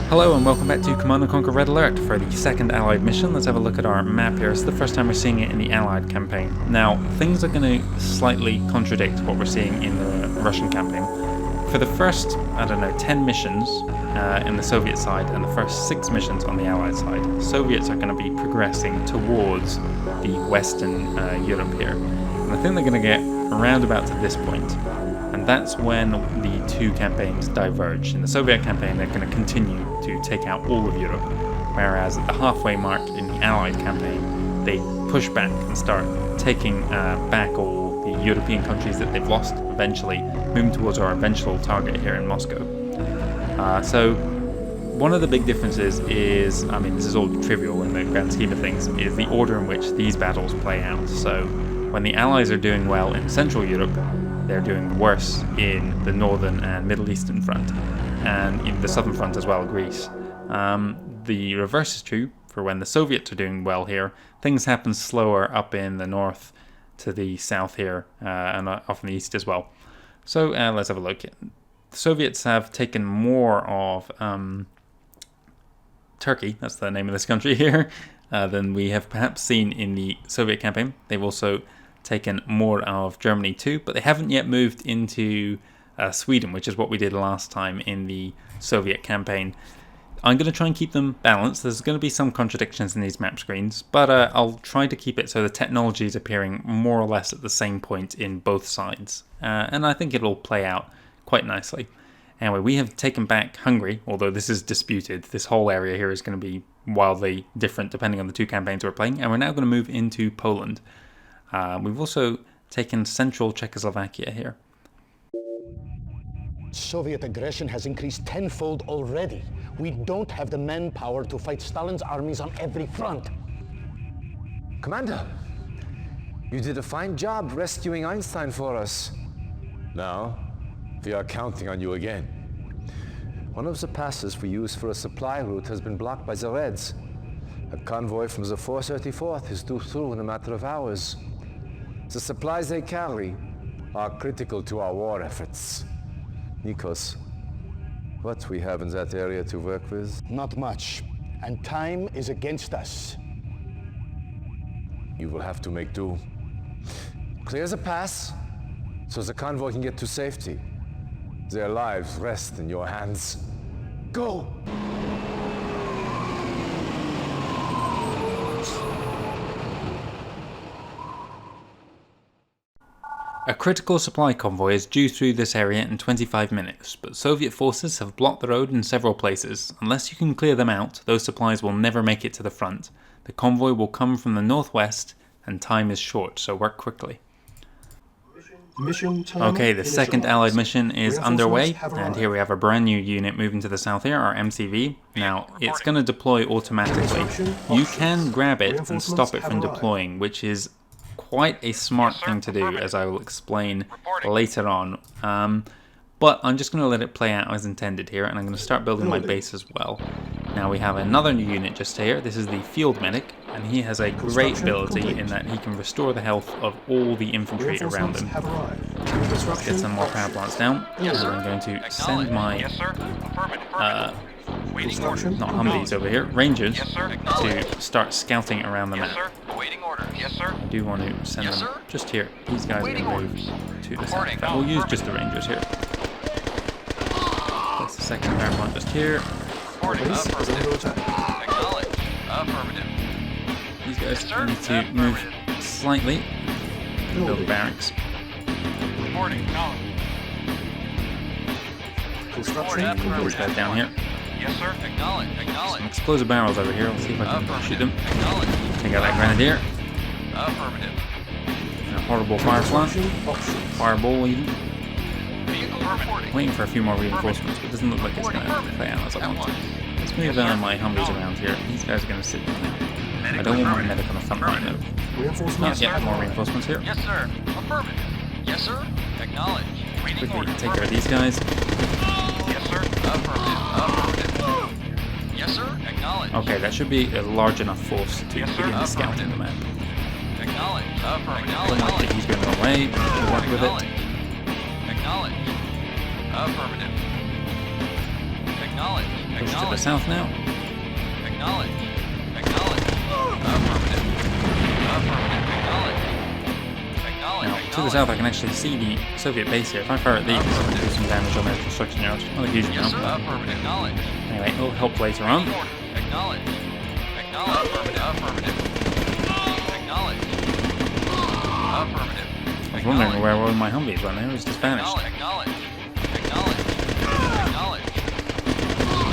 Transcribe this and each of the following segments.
Hello and welcome back to Command & Conquer Red Alert for the second Allied mission. Let's have a look at our map here. It's the first time we're seeing it in the Allied campaign. Now, things are going to slightly contradict what we're seeing in the Russian campaign. For the first, 10 missions in the Soviet side and the first 6 missions on the Allied side, Soviets are going to be progressing towards the Western Europe here. And I think they're going to get around about to this point. And that's when the two campaigns diverge. In the Soviet campaign, they're going to continue to take out all of Europe, whereas at the halfway mark in the Allied campaign, they push back and start taking back all the European countries that they've lost, eventually moving towards our eventual target here in Moscow. So one of the big differences is, this is all trivial in the grand scheme of things, is the order in which these battles play out. So when the Allies are doing well in Central Europe, they're doing worse in the Northern and Middle Eastern front, and in the Southern front as well, Greece. The reverse is true for when the Soviets are doing well here. Things happen slower up in the north to the south here, and off in the east as well. So let's have a look. The Soviets have taken more of Turkey, that's the name of this country here, than we have perhaps seen in the Soviet campaign. They've also taken more of Germany too, but they haven't yet moved into Sweden, which is what we did last time in the Soviet campaign. I'm going to try and keep them balanced. There's going to be some contradictions in these map screens, but I'll try to keep it so the technology is appearing more or less at the same point in both sides, and I think it'll play out quite nicely. Anyway, we have taken back Hungary, although this is disputed. This whole area here is going to be wildly different depending on the two campaigns we're playing, and we're now going to move into Poland. We've also taken central Czechoslovakia here. Soviet aggression has increased tenfold already. We don't have the manpower to fight Stalin's armies on every front. Commander, you did a fine job rescuing Einstein for us. Now, we are counting on you again. One of the passes we used for a supply route has been blocked by the Reds. A convoy from the 434th is due through in a matter of hours. The supplies they carry are critical to our war efforts. Nikos, what we have in that area to work with? Not much, and time is against us. You will have to make do. Clear the pass so the convoy can get to safety. Their lives rest in your hands. Go! A critical supply convoy is due through this area in 25 minutes, but Soviet forces have blocked the road in several places. Unless you can clear them out, those supplies will never make it to the front. The convoy will come from the northwest, and time is short, so work quickly. Okay, the second Allied mission is underway, and here we have a brand new unit moving to the south here, our MCV. Now, it's going to deploy automatically. You can grab it and stop it from deploying, which is quite a smart thing to do, as I will explain later on. But I'm just going to let it play out as intended here, and I'm going to start building my base as well. Now we have another new unit just here. This is the Field Medic, and he has a great ability in that he can restore the health of all the infantry around him. Let's get some more power plants down, and I'm going to send my not Humvees over here, Rangers, to start scouting around the map. I do want to send them just here. These guys are going to move to the south. We'll use just the Rangers here. That's the second power plant just here. These guys need to move slightly to build barracks. These guys down here. Yes, sir. Acknowledge. Some explosive barrels over here. Let's see if I can shoot them. Take out that grenadier. Affirmative. And a horrible fire plant. Fireball even. Waiting for a few more reinforcements, but it doesn't look like it's going to play out as I want to. Let's move my Humvees around here. These guys are going to sit down there. I don't want my medic on the front line though. Not yet, more reinforcements here. Yes, sir. Affirmative. Yes, sir. Acknowledge. Quickly take care of these guys. Yes, sir. Affirmative. Yes, sir. Acknowledge. Okay, that should be a large enough force to begin scouting the map. Acknowledge. Don't like that he's going the wrong way. We'll work with it. Acknowledge. Affirmative. Acknowledge. push to the south now. Acknowledge. Acknowledge. Affirmative. Affirmative. Acknowledge. Acknowledge. Now, to the south I can actually see the Soviet base here. If I fire at these, it'll do some damage on their construction yards. Not a huge Yes, amount. sir. Affirmative. Acknowledge. Anyway, it'll help later on. Acknowledge. Acknowledge. Affirmative. Affirmative. Acknowledge. Affirmative. I was wondering where all my Humvees went. They were just vanished. Acknowledge. Acknowledge. Acknowledge.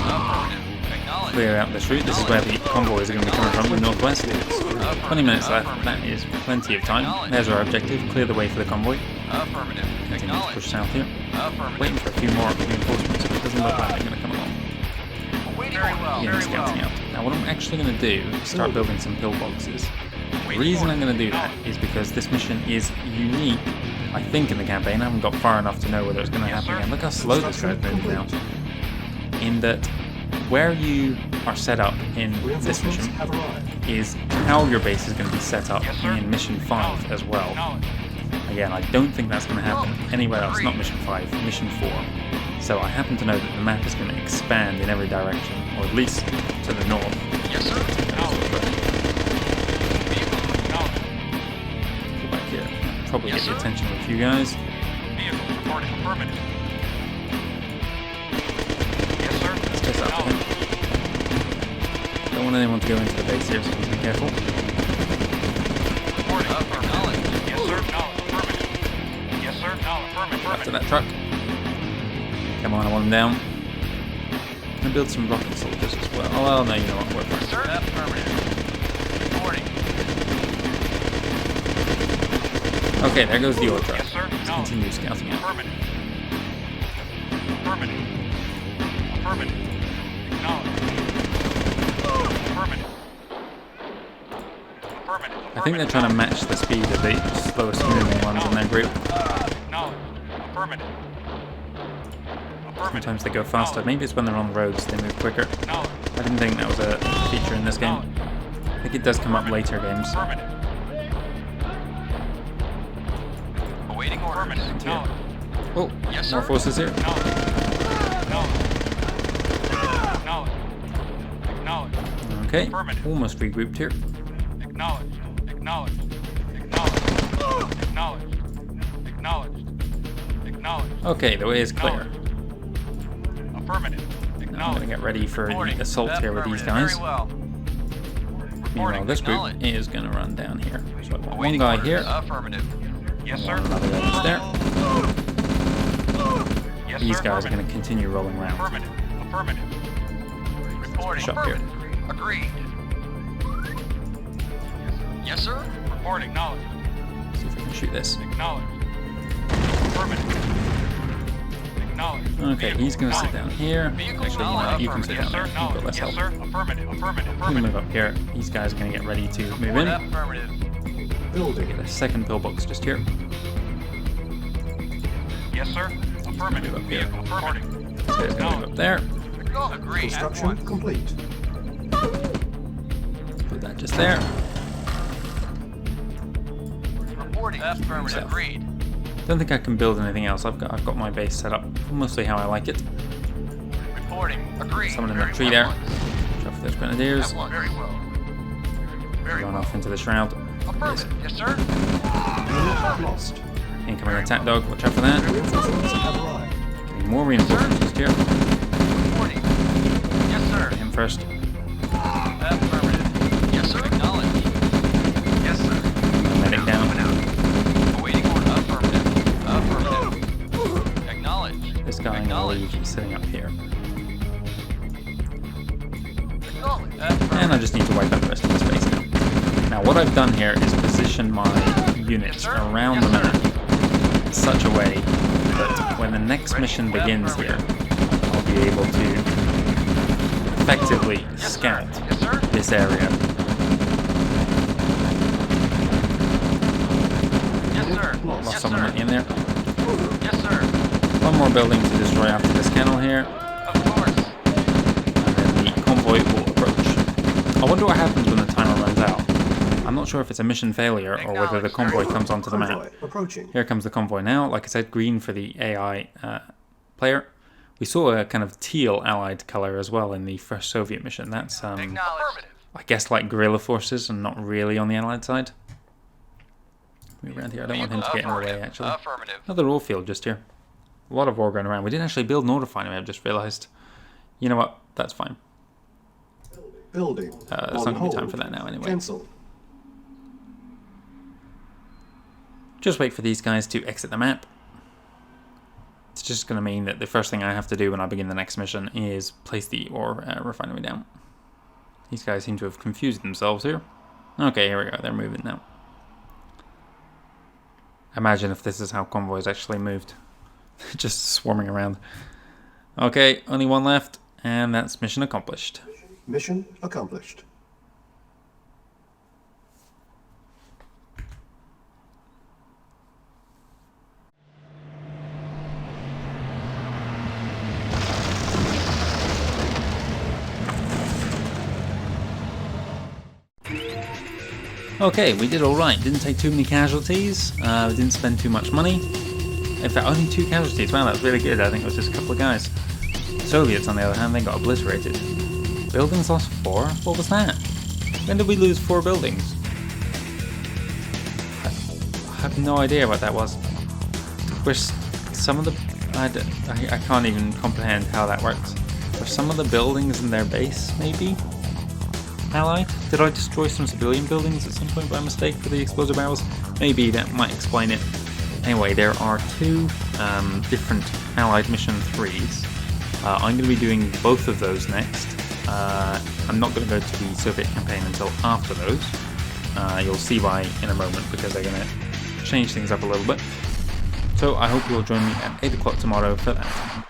Affirmative. Acknowledge. Clear out this route. This is where the convoys are going to be coming from, the northwest. 20 minutes left. That is plenty of time. There's our objective. Clear the way for the convoy. Affirmative. Continue to Acknowledge. push south here. Affirmative. Waiting for a few more reinforcements, but it doesn't look like they're going to come along. Very well. Yeah, scouting out. Now what I'm actually going to do is start building some pillboxes. The reason I'm going to do that is because this mission is unique, I think, in the campaign. I haven't got far enough to know whether it's going to happen again. Look how slow this guy's moving now. In that, where you are set up in this mission is how your base is going to be set up in Mission 5 as well. Again, I don't think that's going to happen anywhere else, not Mission 5, Mission 4. So I happen to know that the map is going to expand in every direction, or at least to the north. Yes, sir. Go back here. Probably Yes, get the sir. attention of a few guys. Vehicle reporting affirmative. Yes, sir. Let's chase after him. Don't want anyone to go into the base here, so be careful. Reporting affirmative. Yes, sir. Affirmative. Yes, sir. Affirmative. After that truck. Come on, I want him down. And build some rocket soldiers as well. Oh, well, no, you know what? We're fine. Sir, affirmative. Reporting. Okay, there goes the ore truck. Yes, sir. Let's continue scouting out. Affirmative. Affirmative. Affirmative. Acknowledge. Affirmative. Affirmative. I think they're trying to match the speed of the slowest moving ones in their group. Acknowledge. Affirmative. Affirmative. Sometimes they go faster. Maybe it's when they're on the roads they move quicker. Acknowledge. I didn't think that was a feature in this game. I think it does come up later games. Affirmative. Awaiting orders. Acknowledge. Oh, Yes, more sir. forces here. Acknowledge. Acknowledge. Acknowledge. Okay, Affirmative. almost regrouped here. Acknowledge. Acknowledge. Acknowledge. Acknowledge. Acknowledge. Acknowledge. Okay, the way is clear. Affirmative. Now I'm going to Acknowledge. get ready for Reporting. the assault here with these guys. Very well. Meanwhile, this group Acknowledge. is going to run down here. So I want one Awaiting guy orders. here, Affirmative. Yes, sir. another guy just there. Yes, These sir. guys are going Affirmative. to continue rolling around. Affirmative. Affirmative. Reporting. Push up here. Affirmative. Agreed. Yes, sir. Reporting. Acknowledge. See if we can shoot this. Acknowledge. Affirmative. Acknowledge. Okay, he's going to sit down here. Vehicle Actually, you know what, you can sit yes, down sir. there. You've got less Yes, help. sir. Affirmative. Affirmative. I'm going to Affirmative. move up here. These guys are going to get ready to move in. Affirmative. Get a second pillbox just here. Yes, sir. Affirmative. Move up here. Vehicle affirmative. So it's going to move up there. Agreed. Construction complete. Put that just there. Reporting. Affirmative. South. Agreed. Don't think I can build anything else. I've got my base set up mostly how I like it. Reporting. Agreed. Someone in Very that tree well. there. Watch out for those grenadiers. At once. Very well. Very Going well. off into the shroud. Affirmative. Yes, sir. Unit lost. Incoming attack dog. Watch out for that. Reinforcements have arrived. Getting more reinforcements just here. Reporting. Yes, sir. Him first. Affirmative. Yes, sir. Acknowledge. Yes, sir. Medic down. Awaiting order. Affirmative. Affirmative. Acknowledge. This guy, I believe, is sitting up here. Acknowledge. And I just need to wipe out the rest of the space now. Now, what I've done here is position my units around the map in such a way that when the next mission begins here, I'll be able to effectively scout Yes, sir. this area. Yes, sir. Lost Yes, someone sir. at the end there. Yes, sir. One more building to destroy after this canal here, Of course. and then the convoy will approach. I wonder what happens when the timer runs out. I'm not sure if it's a mission failure or whether the convoy comes onto the map. Convoy approaching. Here comes the convoy now. Like I said, green for the AI player, We saw a kind of teal allied color as well in the first Soviet mission. That's, Acknowledged. I guess, like guerrilla forces and not really on the allied side. Move around here. I don't want him to get in the way, actually. Affirmative. Another ore field just here. A lot of ore going around. We didn't actually build an ore refinery, I've just realised. You know what? That's fine. Building. It's not going to be time for that now anyway. Cancel. Just wait for these guys to exit the map. It's just going to mean that the first thing I have to do when I begin the next mission is place the ore refinery down. These guys seem to have confused themselves here. Okay, here we go. They're moving now. Imagine if this is how convoys actually moved. Just swarming around. Okay, only one left, and that's mission accomplished. Mission accomplished. Okay, we did alright. Didn't take too many casualties. We didn't spend too much money. In fact, only 2 casualties. Wow, that's really good. I think it was just a couple of guys. Soviets, on the other hand, they got obliterated. Buildings lost 4? What was that? When did we lose 4 buildings? I have no idea what that was. Were some of the... I can't even comprehend how that works. Were some of the buildings in their base, maybe? Allied? Did I destroy some civilian buildings at some point by mistake for the explosive barrels? Maybe that might explain it. Anyway, there are 2 different Allied Mission 3s. I'm going to be doing both of those next. I'm not going to go to the Soviet campaign until after those. You'll see why in a moment, because they're going to change things up a little bit. So I hope you'll join me at 8 o'clock tomorrow for that.